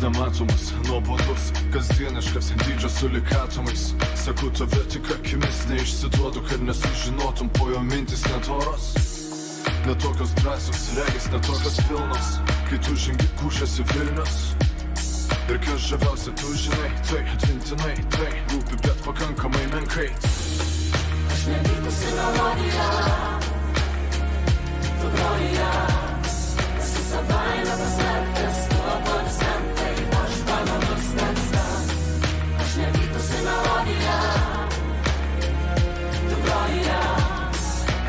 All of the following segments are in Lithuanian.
nematomas, nuobodus, kasdieniškas, dydžio sulikatomais. Sakau tave tik akimis, neišsiduodu, kad nesužinotum, po jo mintis netoros. Netokios drąsios, regis netokios pilnos, kai tu žengi kūšėsi Vilnius. Ir kas žaviausia, tu žinai, tai atmintinai, tai rūpi, bet pakankamai menkai. Aš nevykusi melodija, tu groja, esi savaime paslėptas, tu atrodas menkai, aš panaudus tekstas. Aš nevykusi melodija, tu groja,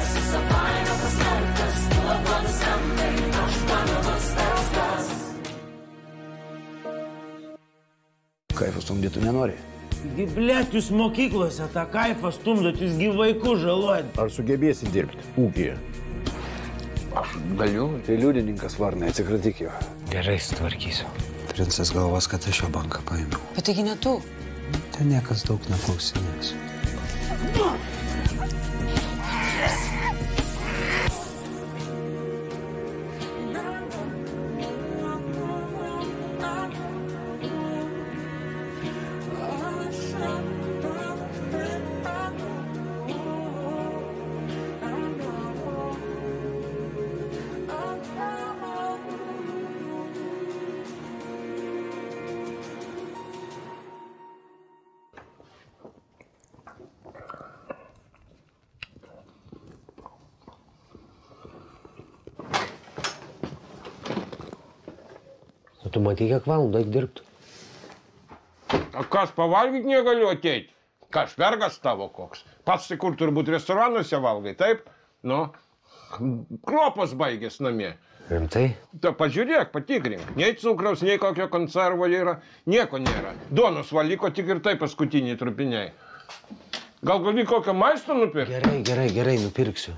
esi savaime paslėptas, tu atrodas menkai, aš panaudus tekstas. Kaifą stumdyti nenori. Gi, blėt, jūs mokyklose tą kaifą stumdot, jūs gi vaikų žalojat. Ar sugebėsi dirbti ūkyje? Aš galiu. Tai liudininkas Varnai, atsikratyk jo. Gerai, sutvarkysiu. Princas galvos, kad aš jo banką paėmiau. Bet taigi ne tu. Ten niekas daug neklausinės. Tu matai, kiek valandų eik dirbti. A kas, pavalgyti negaliu ateiti? Kas, vergas tavo koks? Pats tai kur turbūt restoranuose valgai, taip? Nu, kruopos baigės namie. Rimtai? Ta pažiūrėk, patikrink. Nei cukraus, nei kokio konservo yra. Nieko nėra. Duonos valiko tik ir tai paskutiniai trupiniai. Gal gali kokio maisto nupirkti? Gerai, nupirksiu.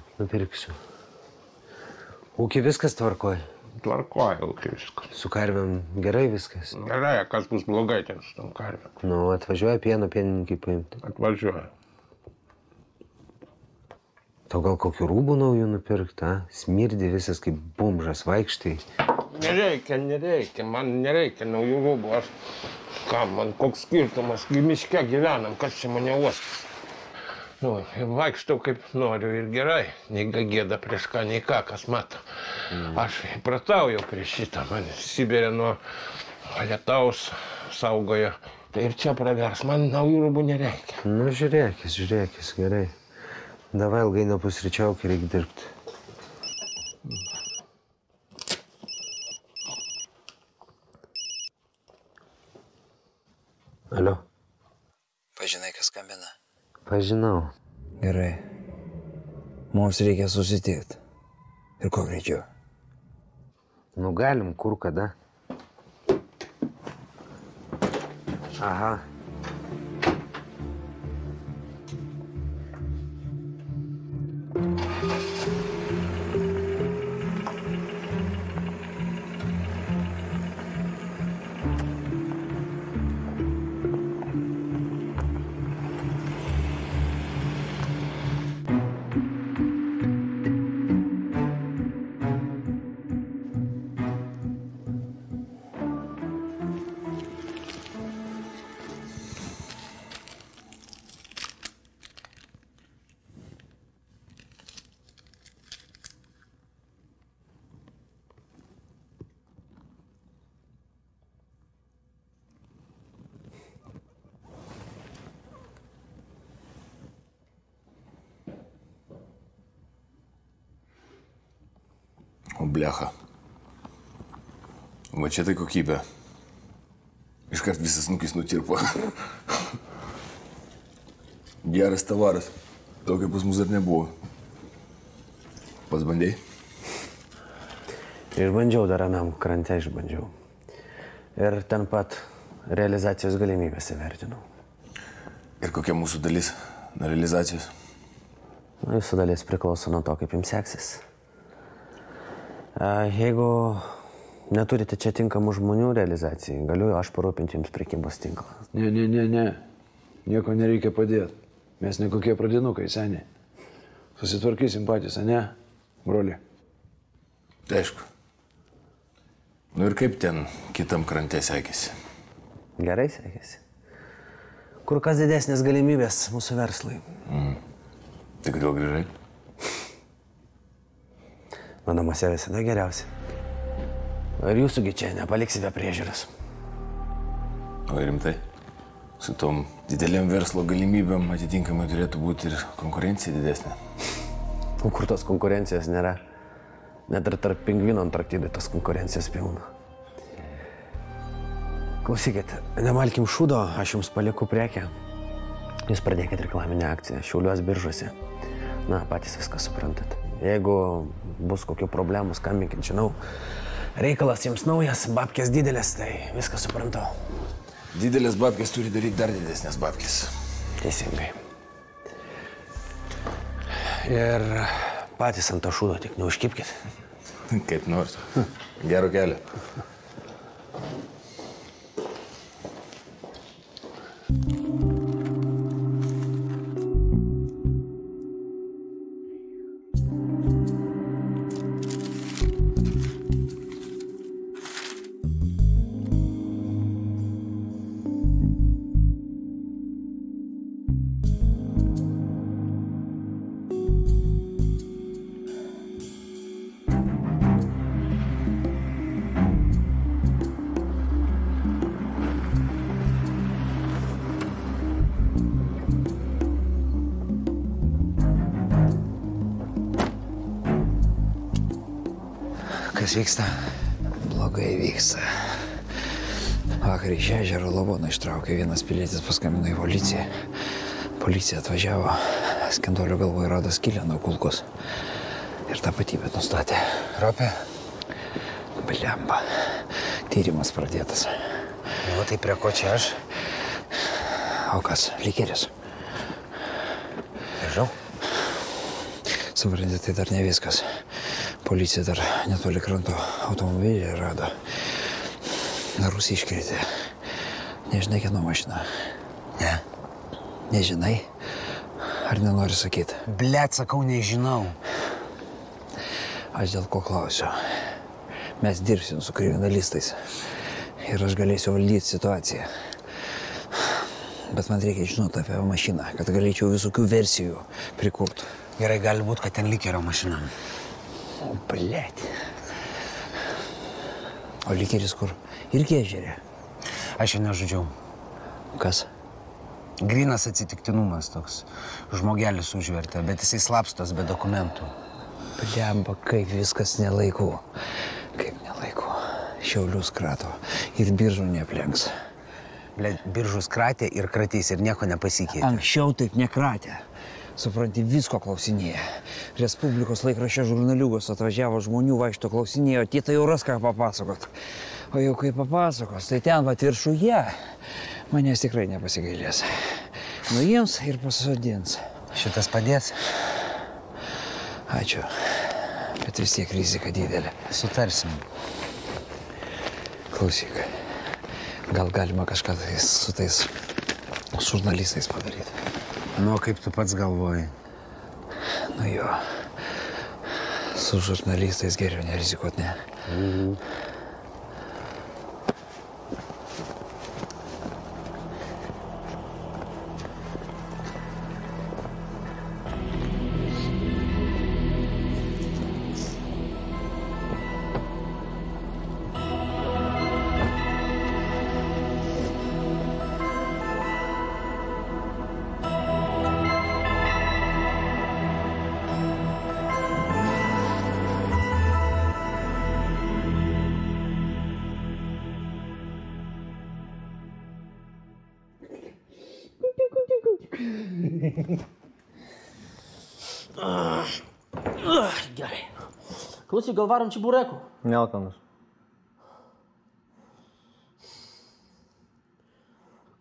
Ūkį viskas tvarkoj. Tvarkoja ūkį viskas. Su karvėm gerai viskas? Gerai, kas bus blogai ten su tom karvėm? Nu, atvažiuoja pienininkai paimti. Atvažiuoja. Tau gal kokių rūbų naujų nupirkti, smirdi visas kaip bumžas vaikštai. Nereikia, man nereikia naujų rūbų. Aš, man koks skirtumas, miške gyvenam, kas čia mane uostas. Nu, vaikštau kaip noriu ir gerai, nei gėda prieš ką, nei ką, kas mato. Aš įpratau jau prieš šitą, man Sibirė nuo lietaus saugojo. Tai ir čia pravers, man naujų rūbų nereikia. Nu, žiūrėkis, gerai. Davai ilgai nepusryčiauk ir reikia dirbti. Alio? Pažinai, kas skambina? Pažinau. Gerai. Mums reikia susitikti. Ir kuo greičiau. Nu, galim, kur kada. Aha. O blecha. Va čia tai kokybė. Iškart visas nukis nutirpo. Geras tavaras. Tokio pas mus dar nebuvo. Pats bandėjai? Išbandžiau dar anam krante, išbandžiau. Ir ten pat realizacijos galimybės įvertinau. Ir kokia mūsų dalis nuo realizacijos? Jūsų dalis priklauso nuo to, kaip jums seksis. Jeigu neturite čia tinkamų žmonių realizacijai, galiu aš parūpinti jums prekybos tinklą. Ne. Nieko nereikia padėti. Mes ne kokie pradinukai, seniai. Susitvarkysim patys, ne, broli? Tai aišku. Nu ir kaip ten kitam krante sekėsi? Gerai sekėsi. Kur kas didesnės galimybės mūsų verslui. Tai kodėl grįžai? Mano namuose visada geriausia. Ar jūsųgi čia nepaliksi be priežiūros? O rimtai? Su tom dideliam verslo galimybėm atitinkamai turėtų būti ir konkurencija didesnė. Kur tos konkurencijos nėra? Net ir tarp pingvinų Antarktidai tos konkurencijos pilna. Klausykit, nemalkim šūdo, aš jums palieku prekę. Jūs pradėkit reklaminę akciją Šiauliuos biržuose. Na, patys viską suprantat. Jeigu bus kokių problemų, skambinkit, žinau. Reikalas jums naujas, babkės didelės, tai viską suprantu. Didelės babkės turi daryti dar didesnės babkės. Teisingai. Ir patys ant to šūdo tik neužkipkit. Kaip nors. Gero kelio. Kas vyksta? Blogai vyksta. Vakar iš ežero lavoną ištraukė vienas pilietis, paskambino į policiją. Policija atvažiavo, Skendolio galvoje rado skylę nuo kulkos. Ir tapatybę nustatė. Ropė? Blemba. Tyrimas pradėtas. Nu, tai prie ko čia aš? O kas? Likeris. Nežinau. Suprantate, tai dar ne viskas. Policija dar netoli kranto automobilį rado. Rusai iškrėtė. Nežinai, kieno mašina? Ne. Nežinai? Ar nenori sakyti? Blet, sakau, nežinau. Aš dėl ko klausiu. Mes dirbsim su kriminalistais. Ir aš galėsiu valdyti situaciją. Bet man reikia žinoti apie mašiną, kad galėčiau visokių versijų prikurti. Gerai, gali būt, kad ten Likerio mašina. O, blet. O Likeris kur? Irgi ežerė. Aš jau nežudžiau. Kas? Grynas atsitiktinumas toks. Žmogelis užvertė, bet jisai slapstos be dokumentų. Blemba, kaip viskas nelaiku. Kaip nelaiku. Šiaulius krato. Ir biržų neaplenks. Blet, biržus kratė ir kratys ir nieko nepasikeitė. Anksčiau taip nekratė. Supranti, visko klausinėja. Respublikos laikraščio žurnaliūgos atvažiavo žmonių, vaikšto klausinėjo, tie tai jau ras ką papasakot. O jau kai papasakos, tai ten vat viršuje manęs tikrai nepasigailės. Nuims ir pasodins. Šitas padės? Ačiū. Bet vis tiek rizika didelė. Sutarsim. Klausyk, gal galima kažką su tais žurnalistais padaryti? Nu, kaip tu pats galvoji? Nu jo, su žurnalistais geriau nerizikuot, ne? Gerai. Klausyk, gal varom čiburekų? Nelkanas.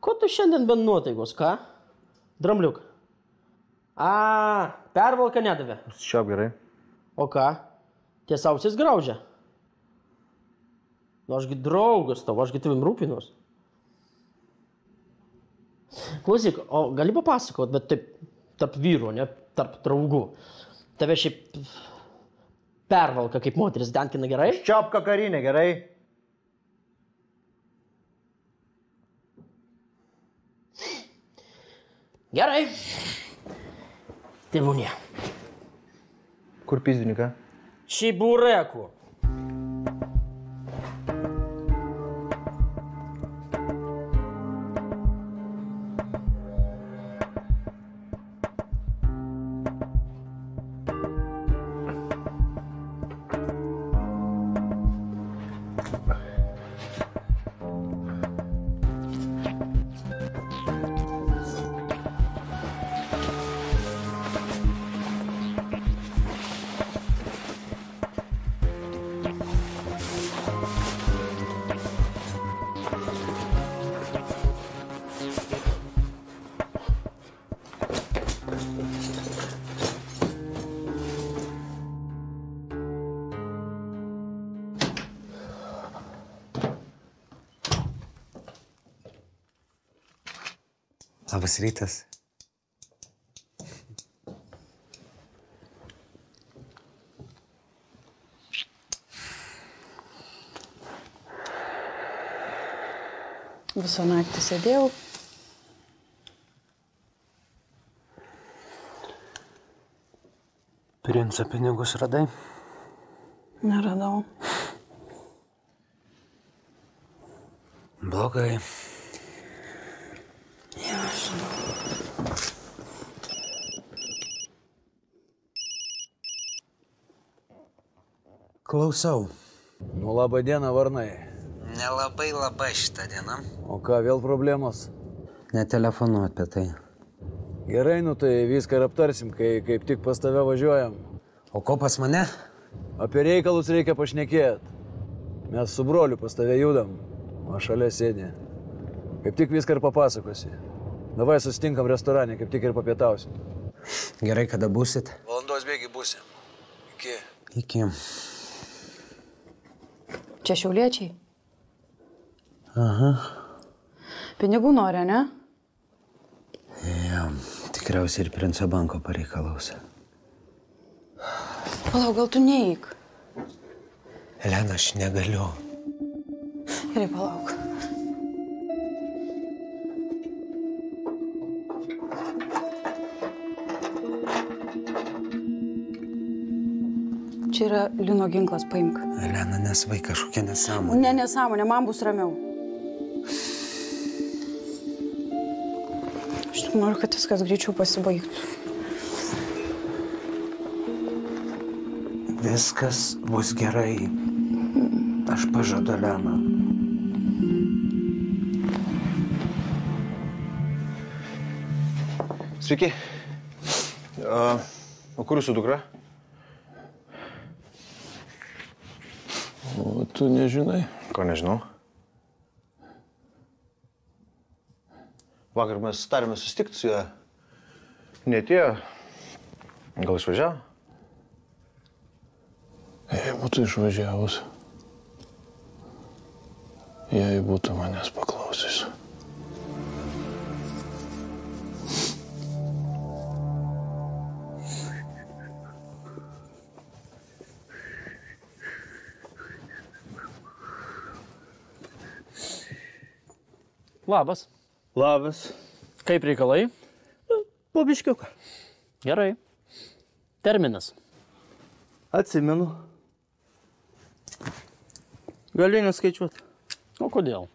Ko tu šiandien bent nuotaikos, ką? Drambliuk. Pervalką nedavė. Šiaip gerai. O ką? Ties ausis graužia. Nu, ašgi draugas tavo, ašgi tavim rūpinos. Klausyk, o gali papasakot, bet taip, tarp vyrų, ne, tarp draugų. Tave šiaip pervalka kaip moteris denkina gerai? Čiapka karinė, gerai? Gerai. Tėvūnė. Kur pizdininką? Šibureku. Labas rytas. Visą naktį sėdėjau. Princo pinigus radai? Neradau. Blogai. Klausau. Nu, laba diena, varnai. Nelabai šitą dieną. O ką, vėl problemos? Netelefonu apie tai. Gerai, nu tai viską ir aptarsim, kai kaip tik pas tave važiuojam. O ko pas mane? Apie reikalus reikia pašnekėt. Mes su broliu pas tave judam, o šalia sėdė. Kaip tik viską ir papasakosi. Davai susitinkam restorane, kaip tik ir papietausim. Gerai, kada būsit? Valandos bėgi būsim. Iki. Iki. Čia šiauliečiai? Aha. Pinigų nori, ne? Jo, tikriausiai ir princo banko pareikalaus. Palauk, gal tu neik? Elena, aš negaliu. Gerai, palauk. Čia yra Lino ginklas, paimk. Elena, nesvai kažkokia nesąmonė. Ne, nesąmonė, man bus ramiau. Aš tik noriu, kad viskas greičiau pasibaigtų. Viskas bus gerai. Aš pažadu, Elena. Sveiki. O kur jūsų dukra? O tu nežinai? Ko nežinau. Vakar mes sutarėme susitikti su juo. Neatėjo. Gal išvažiavo? Jei būtų išvažiavus, jei būtų manęs paklausęs. Labas. Labas. Kaip reikalai? Po biškiuką. Gerai. Terminas. Atsimenu. Gali neskaičiuoti. O kodėl?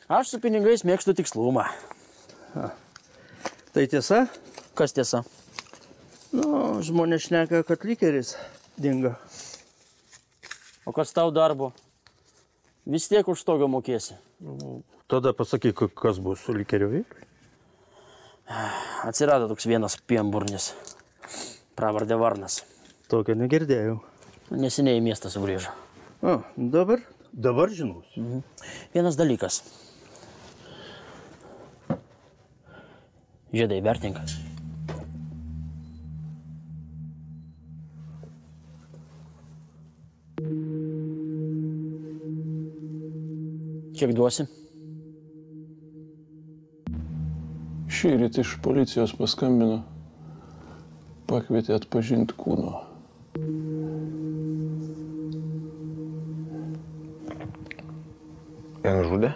Aš su pinigais mėgstu tikslumą. Tai tiesa? Kas tiesa? Nu, žmonės šneka, kad likeris dingo. O kas tau darbo? Vis tiek už stogą mokėsi. Tada pasakyk, kas bus su likeriu. Atsirado toks vienas pienburnis. Pravardė Varnas. Tokio negirdėjau. Neseniai į miestą sugrįžo. Dabar žinosiu. Vienas dalykas. Žiedai, vertink. Kiek duosi? Šįryt iš policijos paskambino, pakvietė atpažinti kūno. Ją nužudė?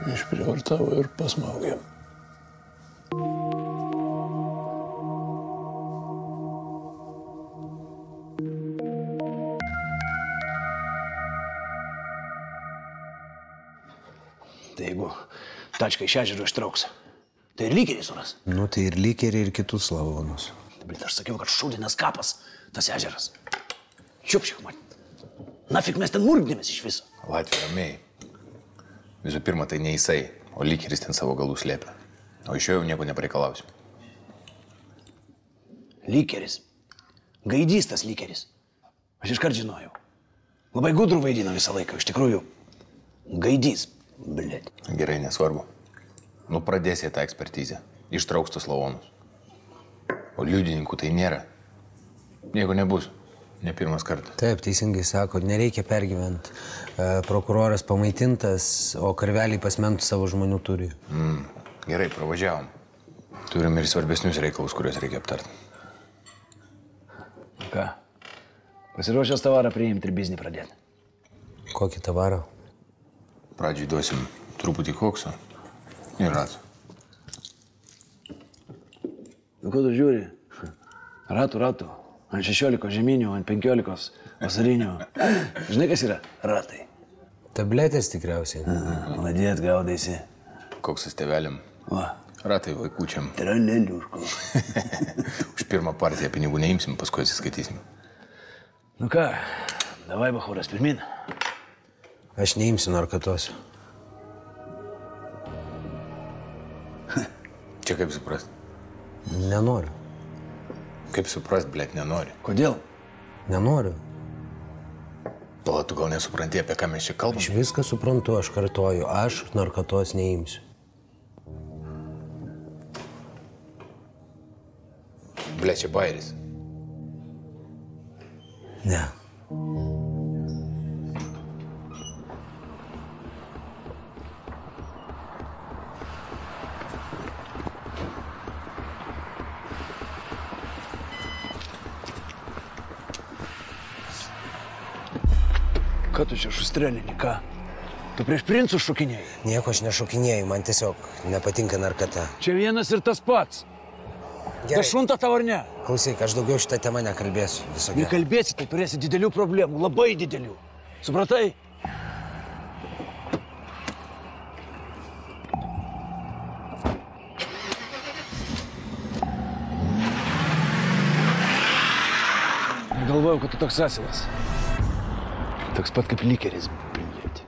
Išprievartavo ir pasmaugė. Tai jeigu tačką iš ežero ištrauks, tai ir lygerį suras. Nu, tai ir lygerį, ir kitus lavonus. Bet aš sakiau, kad šūdinas kapas, tas ežeras. Čiupšik, man. Nafik mes ten murgdėmės iš viso. Latvija, ramiai. Visų pirma, tai ne jisai, o lygeris ten savo galų slėpia. O iš jo jau nieko nepareikalausiu. Lygeris. Gaidys tas lygeris. Aš iškart žinojau. Labai gudrų vaidino visą laiką, iš tikrųjų. Gaidys. Blet. Gerai, nesvarbu. Nu, pradėsi tą ekspertizę. Ištrauks tos lavonus. O liudininkų tai nėra. Nieko nebus. Ne pirmas kartas. Taip, teisingai sako, nereikia pergyventi. Prokuroras pamaitintas, o karveliai pasmentų savo žmonių turi. Gerai, pravažiavom. Turim ir svarbesnius reikalus, kuriuos reikia aptarti. Ką? Pasiruošęs tavarą priimti ir biznį pradėti. Kokį tavarą? Pradžiai duosim truputį kokso ir ratų. Nu, ko tu žiūri? Ratų. Ant 16 žeminių, ant 15 vasarinių. Žinai, kas yra ratai? Tabletės tikriausiai. Ladėt gaudaisi. Koksas tėveliam. Va. Ratai vaikučiam. Traleliuško. Už pirmą partiją pinigų neimsim, paskui atsiskaitysim. Nu ką, davai, bachuras, pirmin. Aš neimsiu narkatos. Čia kaip suprast? Nenoriu. Kaip suprast, blėt, nenori? Kodėl? Nenoriu. Pala, tu gal nesupranti, apie ką mes čia kalbam? Aš viską suprantu, aš kartoju. Aš narkatos neimsiu. Blėt, čia bairis. Ne. Ką tu čia šustrelini, ką? Tu prieš princus šokinėjai? Nieko aš nešokinėjau, man tiesiog nepatinka narkata. Čia vienas ir tas pats. Gerai. Ta šunta tavo ar ne? Klausyk, aš daugiau šitą temą nekalbėsiu. Visokia. Nekalbėsi, tai turėsi didelių problemų, labai didelių. Supratai? Galvojau, kad tu toks asilas. Toks pat kaip lygeris, blėti.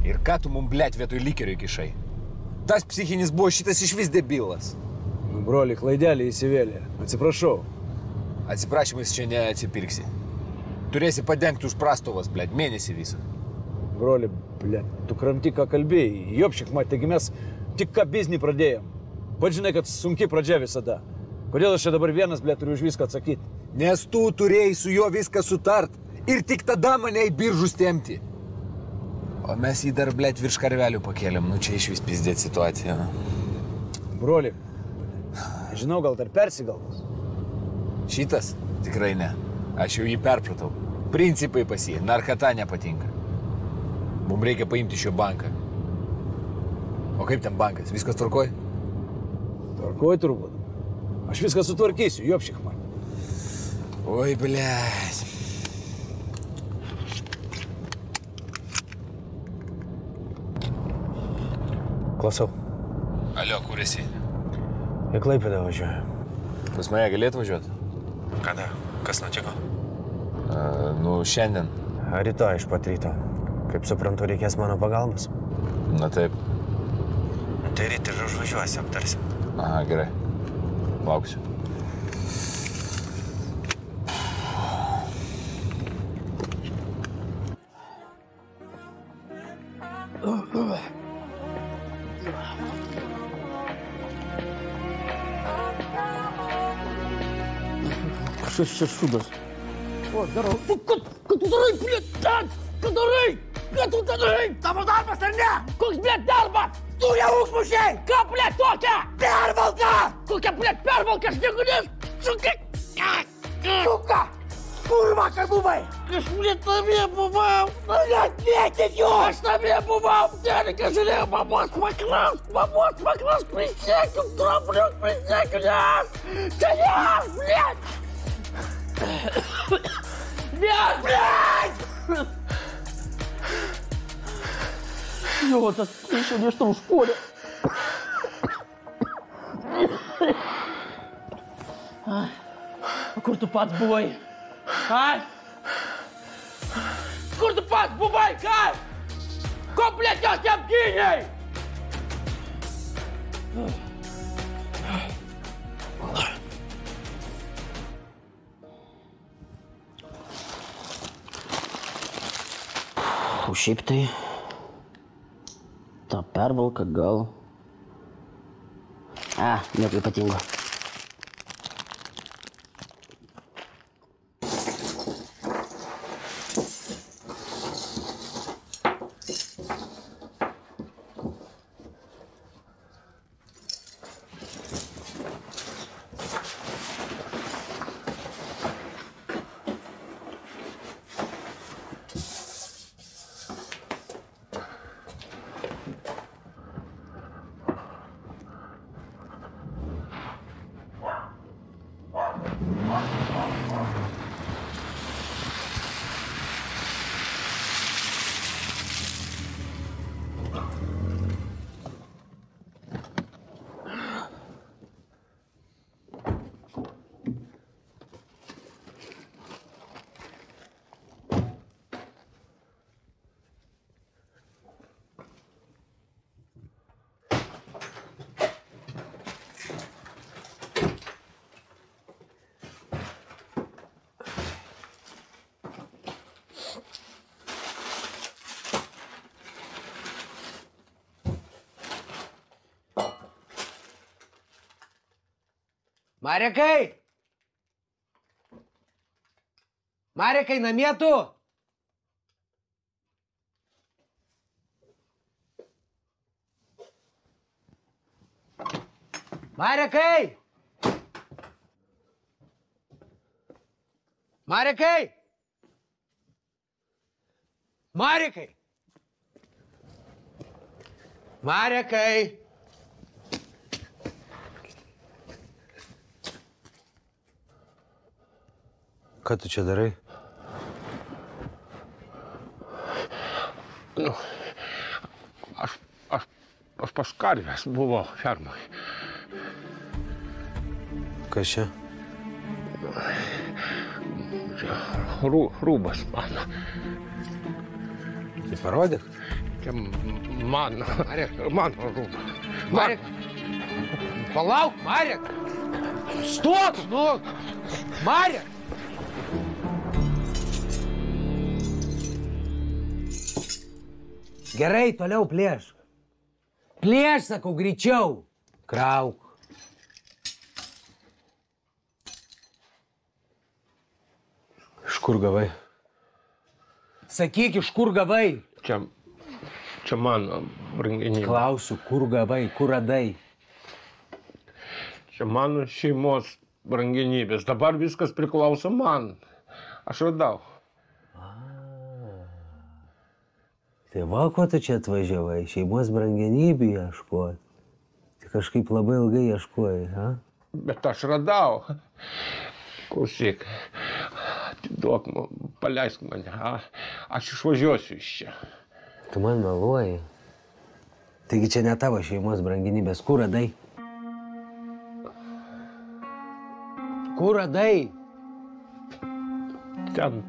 Ir ką tu mum, blėt, vietoj lygerio įkišai? Tas psichinis buvo šitas išvis debilas. Nu, broli, klaidelį įsivėlė. Atsiprašau. Atsiprašymais čia neatsipirksi. Turėsi padengti už prastovas, blėt, mėnesį visą. Broli, blėt, tu kramti, ką kalbėjai. Jopšik, mat, taigi mes tik ką biznį pradėjom. Pats žinai, kad sunki pradžia visada. Kodėl aš čia dabar vienas, blėt, turiu už viską atsakyti? Nes tu turėjai su juo viską sutart ir tik tada mane į biržus tempti. O mes jį dar, blėt, virš karvelių pakėlėm. Nu, čia iš vis pizdėt situacija. Broli, žinau, gal dar persigalvos. Šitas? Tikrai ne. Aš jau jį perpratau. Principai pas jį. Narkata nepatinka. Mums reikia paimti šio banką. O kaip ten bankas? Viskas tvarkoj? Tvarkoj turbūt. Aš viską sutvarkysiu, jopšik man. Oi, blėt. Klausau. Alio, kur esi? Į Klaipėdą važiuoju. Pas mane galėtų važiuoti? Kada? Kas nutiko? Nu, šiandien. Rytoj iš pat ryto. Kaip suprantu, reikės mano pagalbos. Na taip. Tai ryt ir užvažiuosi, aptarsim. Aha, gerai. Lauksiu. Kas čia šūdas? O, darau. Ką tu darai, blėt? Ką darai? Ką tu ten darai? Tavo darbas ar ne? Koks, blėt, darbas? Tu ją užmušei! Ką, blėt, tokia? Pervalka! Kokia, blėt, pervalka? Aš negalės... Suka! Suka! Kur vakar buvai? Aš, blėt, namie buvau. Blėt, netikiu! Aš namie buvau. Terika žiūrėjau, mamos maklas, prisiekiu, trabliuk, prisiekiu, nes! Čia nes, blėt! Блядь! Jo, tas išėdė iš tau užpuolė. O kur tu pats buvai? Ai? Kur tu pats buvai, ką? Ko, blėt, jos neapgynei? O šiaip tai, ta pervalka gal... Nieko ypatingo. Marekai! Marekai, namie tu? Marekai! Marekai! Marekai! Marekai! Ką tu čia darai? Nu, aš pas karves buvau fermoj. Kas čia? Rūbas mano. Tai parodyk. Čia mano rūba. Marek! Palauk, Marek! Stok, nu! Marek! Gerai, toliau plėšk. Plėšk, sakau, greičiau. Krauk. Iš kur gavai? Sakyk, iš kur gavai? Čia mano brangenybė. Klausiu, kur gavai, kur radai? Čia mano šeimos brangenybės. Dabar viskas priklauso man. Aš radau. Tai va, ko tu čia atvažiavai? Šeimos brangenybių ieškoti. Tai kažkaip labai ilgai ieškojai, ha? Bet aš radau. Klausyk, atiduok, paleisk mane, ha? Aš išvažiuosiu iš čia. Tu man meluoji. Taigi čia ne tavo šeimos brangenybės. Kur radai? Kur radai? Ten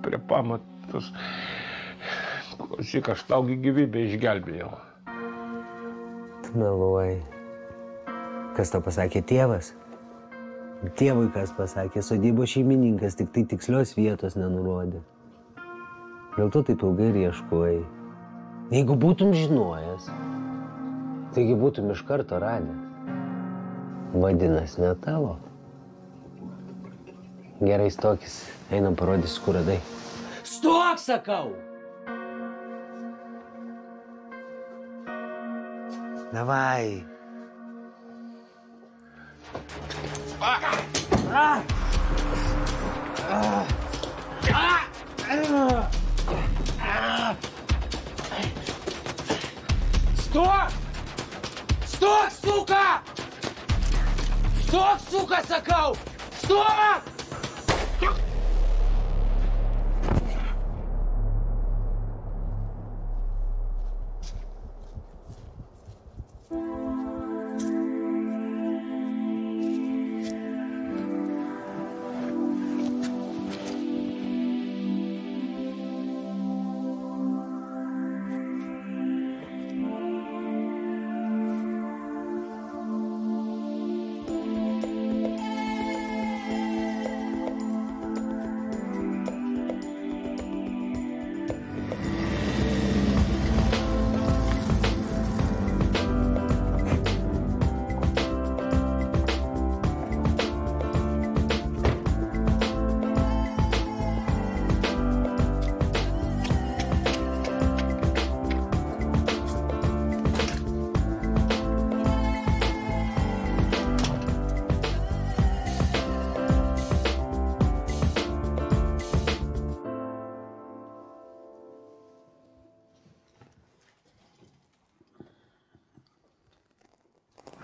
prie pamatus. Klausyk, aš taugi gyvybę išgelbėjau. Tu meluoji. Kas tau pasakė, tėvas? Tėvui kas pasakė, sodybos šeimininkas, tik tai tikslios vietos nenurodė. Dėl to taip ilgai ir ieškojai. Jeigu būtum žinojęs, taigi būtum iš karto radęs. Vadinasi, ne tavo. Gerai, stokis, einam parodysiu, kur radai. Stok, sakau! Davai. Стой! Стой, сука! Стой, сука, sakau! Stok!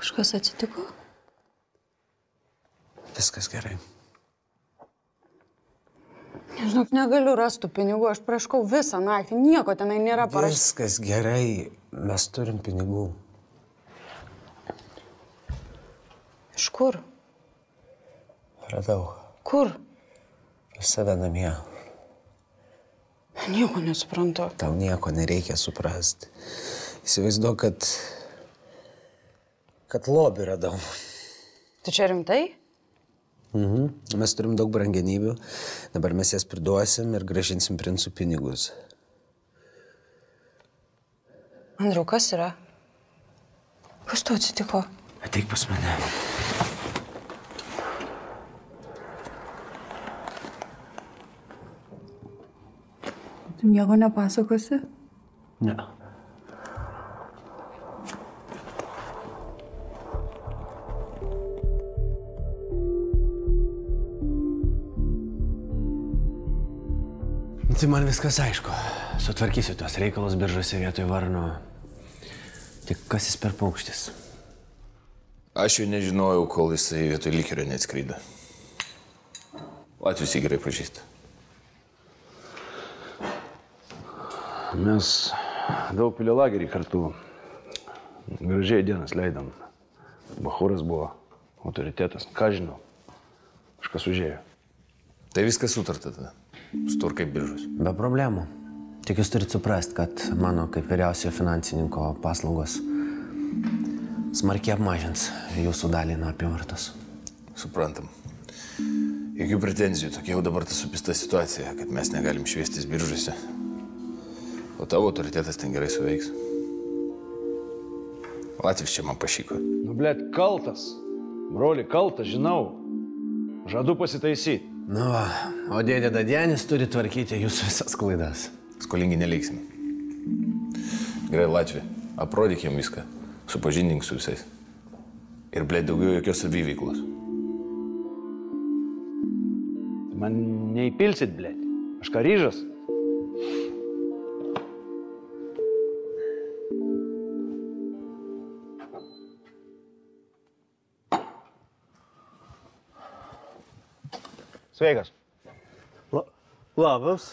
Kažkas atsitiko? Viskas gerai. Žinok, negaliu rasti pinigų, aš praškau visą naktį, nieko tenai nėra parašyta. Viskas gerai, mes turim pinigų. Iš kur? Radau. Kur? Save namie. Nieko nesuprantu. Tau nieko nereikia suprasti. Įsivaizduok, kad lobį radau. Tu čia rimtai? Mes turim daug brangenybių, dabar mes jas priduosim ir grąžinsim princų pinigus. Andriau, kas yra? Kas tu atsitiko? Ateik pas mane. Tu nieko nepasakosi? Ne. Tai man viskas aišku. Sutvarkysiu tuos reikalus biržose vietoj Varno. Tik kas jis per paukštis? Aš jau nežinojau, kol jisai vietoj Likerio neatskrydo. Latvius jį gerai pažįsta. Mes daug pilio lagerį kartu. Gražiai dienas leidom. Bachūras buvo autoritetas. Ką žinau? Kažkas užėjo. Tai viskas sutarta tada. Sturkai biržos. Be problemų. Tik jūs turite suprasti, kad mano kaip vyriausiojo finansininko paslaugos smarkiai apmažins jūsų dalį nuo apyvartos. Suprantam. Jokių pretenzijų. Tokia jau dabar ta supista situacija, kad mes negalim šviestis biržose. O tavo autoritetas ten gerai suveiks. Latvis čia man pašyko. Nu, blėt, kaltas. Broli, kaltas, žinau. Žadu pasitaisyti. Nu va, o dėdė Dadienis turi tvarkyti jūsų visas klaidas. Skolingi neliksim. Gerai, Latvija, aprodyk jam viską. Supažindink su visais. Ir, blėt, daugiau jokios saviveiklos. Man neįpilsit, blėt. Aš ką ryžas? Sveikas. Labas.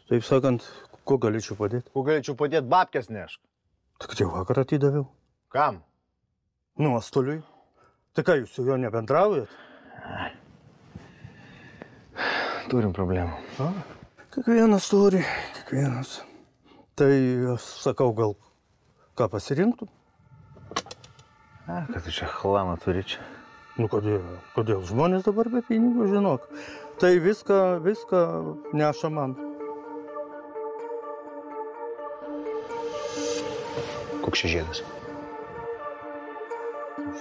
Taip sakant, kuo galėčiau padėti? Kuo galėčiau padėti, babkės nešk. Tik jau vakar atidaviau. Kam? Nuostoliui. Tai ką, jūs su juo nebendraujat? Turim problemų. Kiekvienas turi, kiekvienas. Tai aš sakau, gal ką pasirinktum? Kad tu čia chlamą turi čia. Nu, kodėl žmonės dabar be pinigų, žinok. Tai viską neša man. Koks čia žiedas?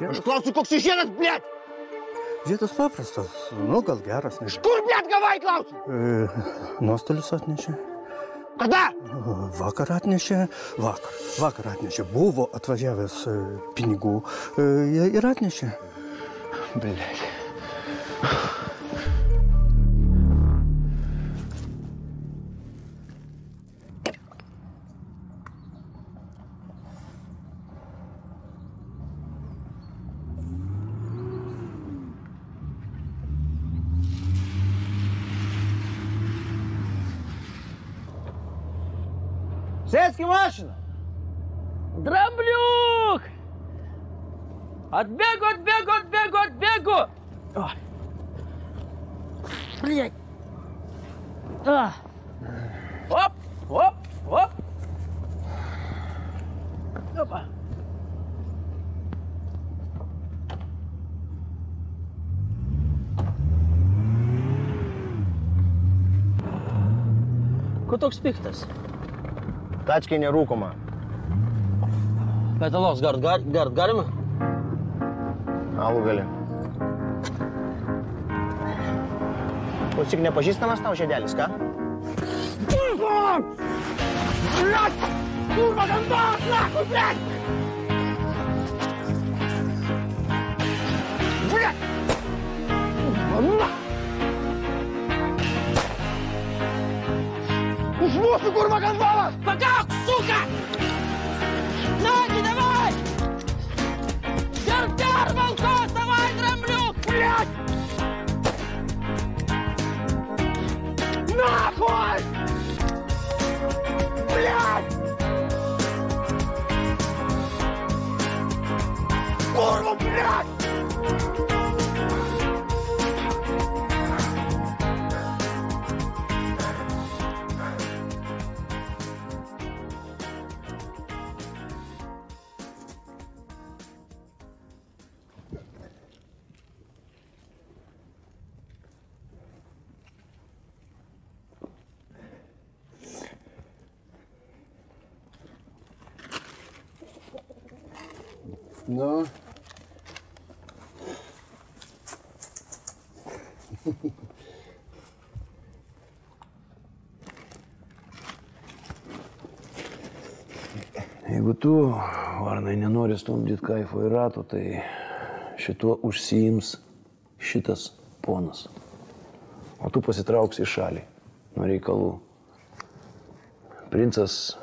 Aš klausiu, koks čia žiedas, blėt? Žiedas paprastas, nu, gal geras, nežinau. Kur, blėt, gavai, klausiu? Nuostolius atnešė. Kada? Vakar atnešė. Buvo atvažiavęs pinigų ir atnešė. Blėdė. Sėsk į mašiną! Drambliuk! Atbėgu! Блядь! Оп! Опа! Ko toks piktas? Tačkai nerūkoma. Bet alaus gert galima? Alų gali. Klausyk, nepažįstamas tau žiedelis, ką? Блядь! Kurva, gandas, nahуй, блядь! Блядь! Užmuosiu, kurva, gandalas! Pagauk, suka! Nagi, давай! Перевернуто, давай, драмблюк, блядь! Нахуй! Блядь! Курва, блядь! Nu. Jeigu tu, Varnai, nenori stumdyti kaifo į ratų, tai šituo užsiims šitas ponas. O tu pasitrauksi į šalį nuo reikalų. Princas,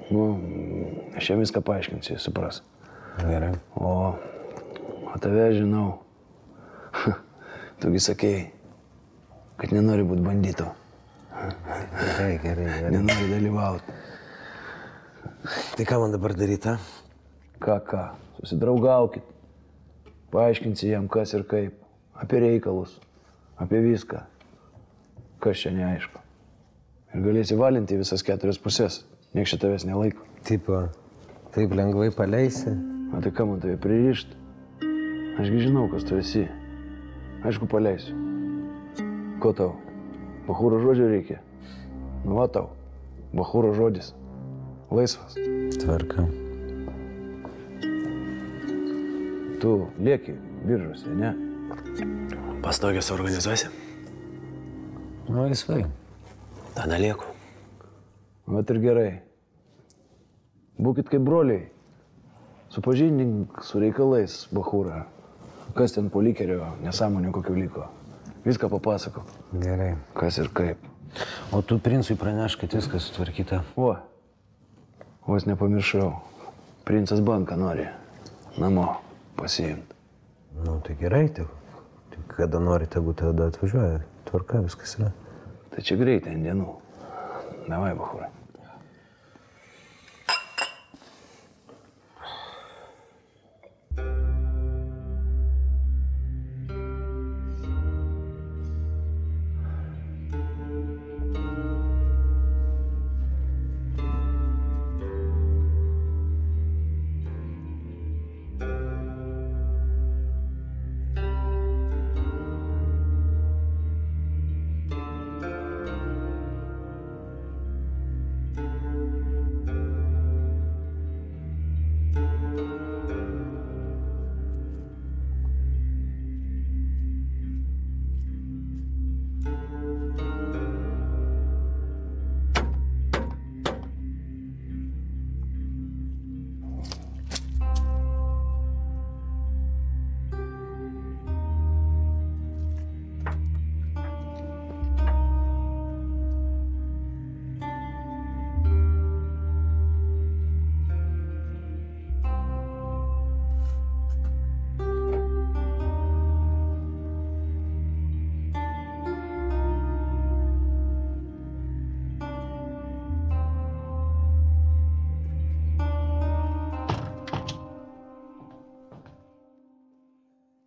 aš jam viską paaiškinsiu, supras. Gerai. O tave žinau. Tugi sakei, kad nenori būti bandytu. Gerai. Nenori dalyvauti. Tai ką man dabar daryti, Ką? Susidraugaukit. Paaiškinsi jam kas ir kaip. Apie reikalus. Apie viską. Kas čia neaišku. Ir galėsi valinti visas 4 pusės. Nieks čia tavęs nelaiko. Taip lengvai paleisi. O tai ką man tave pririšti? Ašgi žinau, kas tu esi. Aišku, paleisiu. Ko tau? Bachūro žodžio reikia? Nu va tau. Bachūro žodis. Laisvas. Tvarka. Tu lieki biržose, ne? Pastogės organizuosi? Laisvai. Tada lieku. Vat ir gerai. Būkit kaip broliai. Supažindink su reikalais, bachūra. Kas ten po likerio nesąmonių kokių liko. Viską papasako. Gerai. Kas ir kaip. O tu princui pranešk, kad viskas sutvarkyta. Vos nepamiršau. Princas banką nori namo pasiimti. Tai gerai, tai kada nori, tegu tada atvažiuoja. Tvarka, viskas yra. Tai čia greitai ant dienų. Davai, bachūra.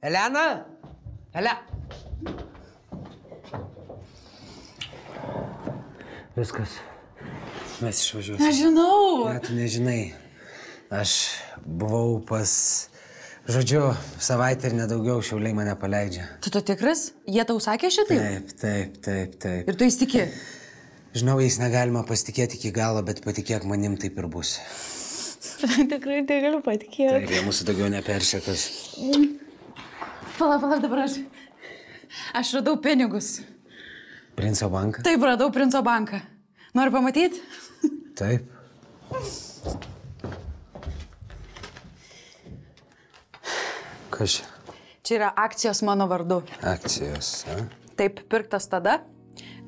Elena? Viskas. Mes išvažiuosime. Nežinau. Ne, tu nežinai. Aš buvau pas... Žodžiu, savaitę ir nedaugiau Šiauliai mane paleidžia. Tu tikras? Jie tau sakė šitai? Taip. Ir tu įstikė? Žinau, jais negalima pasitikėti iki galo, bet patikėk manim, taip ir bus. Tikrai negaliu patikėti. Taip, jie mūsų daugiau neperšėkas. Pala, dabar aš radau pinigus. Princo banką? Taip, radau Princo banką. Nori pamatyti? Taip. Kas čia? Čia yra akcijos mano vardu. Akcijos, a? Taip, pirktas tada,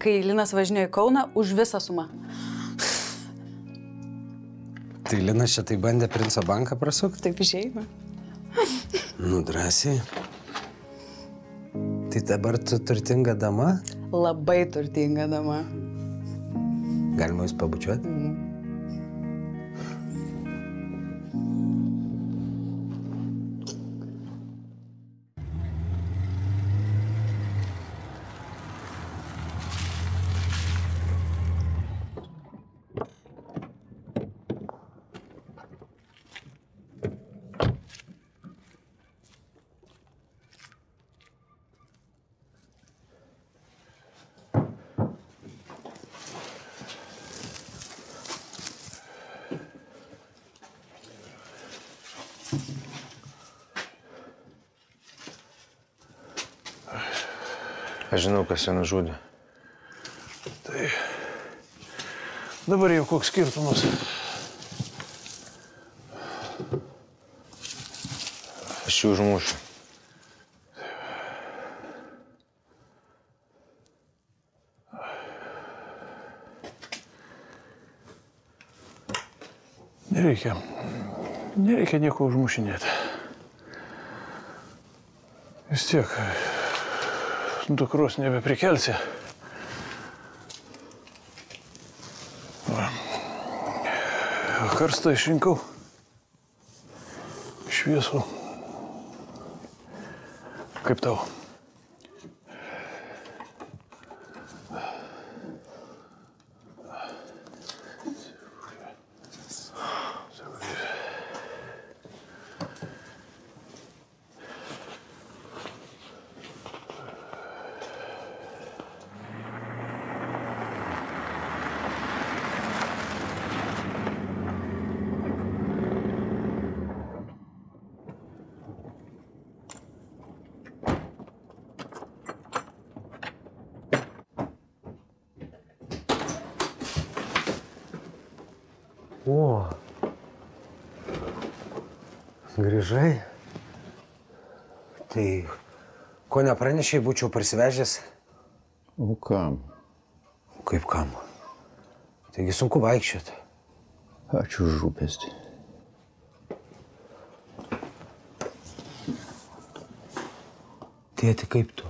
kai Linas važinėjo į Kauną už visą sumą. Tai Linas čia tai bandė Princo banką prasukti? Taip išeina. Nu, drąsiai. Tai dabar tu turtinga dama? Labai turtinga dama. Galima jūs pabučiuoti? Aš žinau, kas ją nužudė. Tai dabar jau koks skirtumas. Aš jį užmušiu. Nereikia nieko užmušinėti. Vis tiek dukros nebeprikelsi. Karstą išrinkau. Šviesų. Kaip tau? O, grįžai? Tai ko nepranešiai, būčiau parsivežęs? O kam? Kaip kam? Taigi sunku vaikščioti. Ačiū už rūpestį. Tėti, kaip tu?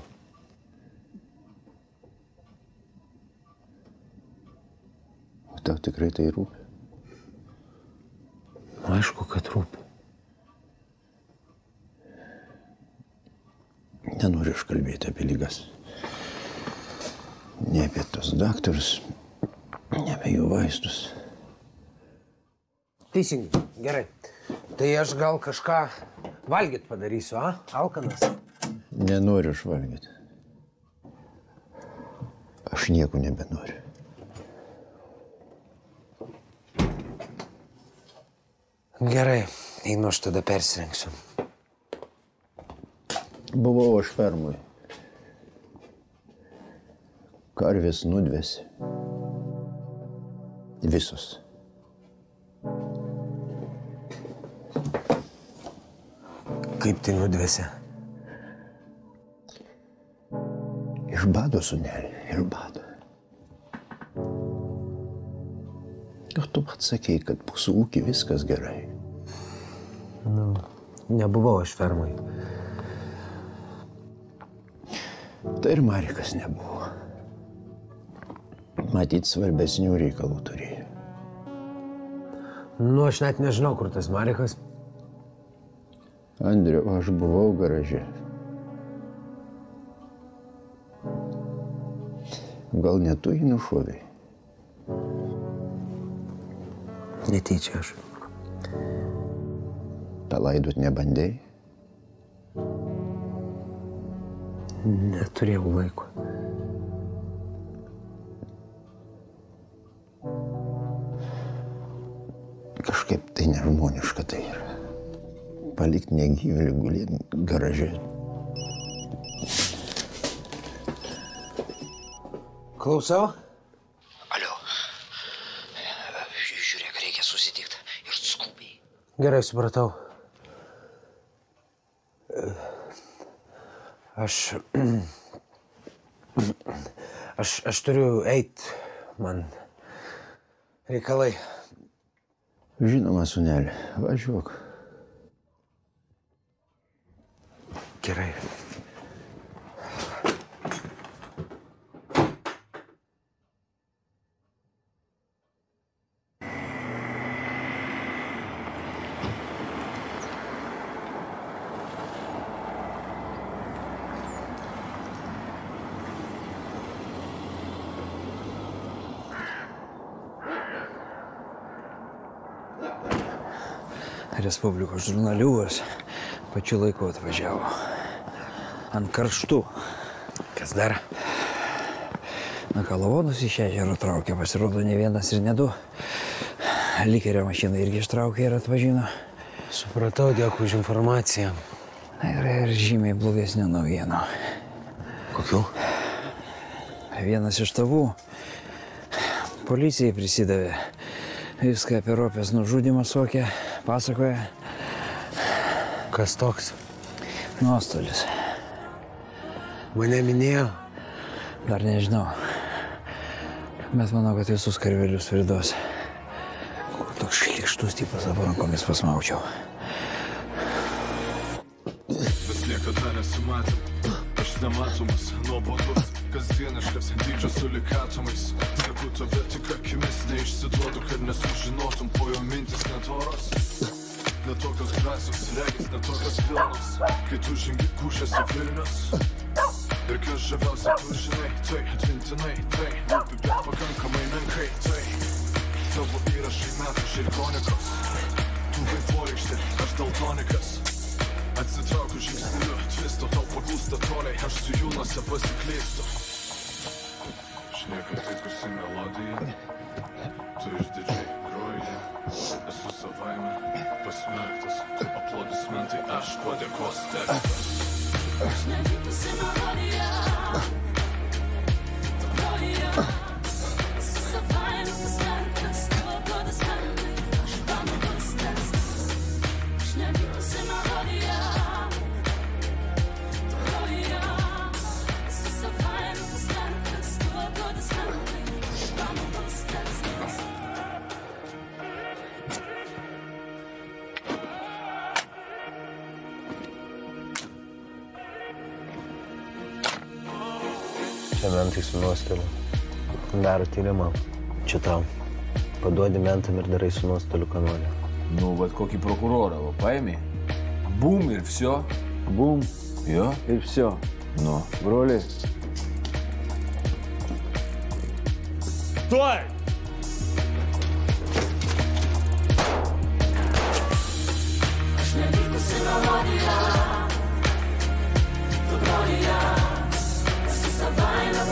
O tau tikrai tai rūpi? Aišku, kad rūpi. Nenoriu aš kalbėti apie ligas. Ne apie tos daktarus, ne apie jų vaistus. Teisingai, gerai. Tai aš gal kažką valgyt padarysiu, a? Alkanas? Nenoriu aš valgyti. Aš nieko nebenoriu. Gerai, einu aš tada persirengsiu. Buvau aš fermui. Karvės nudvėsi. Visos. Kaip tai nudvėsi? Iš bado, sūneli, iš bado. O tu pats sakei, kad mūsų ūkį viskas gerai. Nu, nebuvau aš fermai. Tai ir Marikas nebuvo. Matyt, svarbesnių reikalų turėjo. Nu, aš net nežinau, kur tas Marikas. Andriu, aš buvau garaže. Gal ne tu jį nušovei? Netyčia aš. Palaidot nebandėjai? Neturėjau laiko. Kažkaip tai nežmoniška tai yra. Palikti negyvėlį gulėti garaže. Klausau? Alio. Žiūrėk, reikia susitikti ir skubiai. Gerai, supratau. Aš turiu eit, man reikalai. Žinoma, sūneli, važiuok. Gerai. Respublikos žurnaliūgas pačiu laiku atvažiavo. Ant karštų. Kas dar? Na, kalavonus iš ežero traukė, pasirodo ne vienas ir ne du. Likerio mašiną irgi ištraukė ir atvažino. Supratau, dėkui už informaciją. Ir žymiai blogesnių naujienų. Kokių? Vienas iš tavų policijai prisidavė. Viską apie Ropės nužudymą sokė, pasakoja. Kas toks? Nuostolis. Mane minėjo? Dar nežinau. Bet manau, kad visus karvelius priduos. Toks šlikštus tipas, dabar rankomis pasmaučiau. Mes niekada nesimatėm, aš nematomas, nuobodus, kasdieniškas, dydžio su likatomais. Seku tave tik akimis, neišsiduodu, kad nesužinotum, po jo mintis netoros. Netokios drąsios, regis netokios pilnos, kai tu žengi Kūšės į Vilnius. Ir kas žaviausia, tu žinai, tai atmintinai, tai rūpi, bet pakankamai menkai, tai tavo įrašai metų žirkonikos. Tu vaivorykštė, aš daltonikas. Atsitraukiu žingsneliu, tvisto tau paklūsta toliai, aš su jūnose pasiklystu. Šneka tikusi melodija, tu išdidžiai groji, esu savaime pasmerktas, tu aplodismentai, aš padėkos tekstas. Aš nevykusi melodija, tu groji, esu savaime pasmerktas, tu aplodismentai, aš padėkos tekstas. Aš nevykusi melodija, Čia mentai su nuostoliu. Daro tyrimą. Čia tau. Paduodi mentam ir darai su nuostoliu, ką nori. Nu, vat kokį prokurorą, va, paėmė. Bum ir всё. Bum. Jo. Ir всё. Nu. Broliai. Sтой! Aš nevykusi melodija, tu groji, esu savaime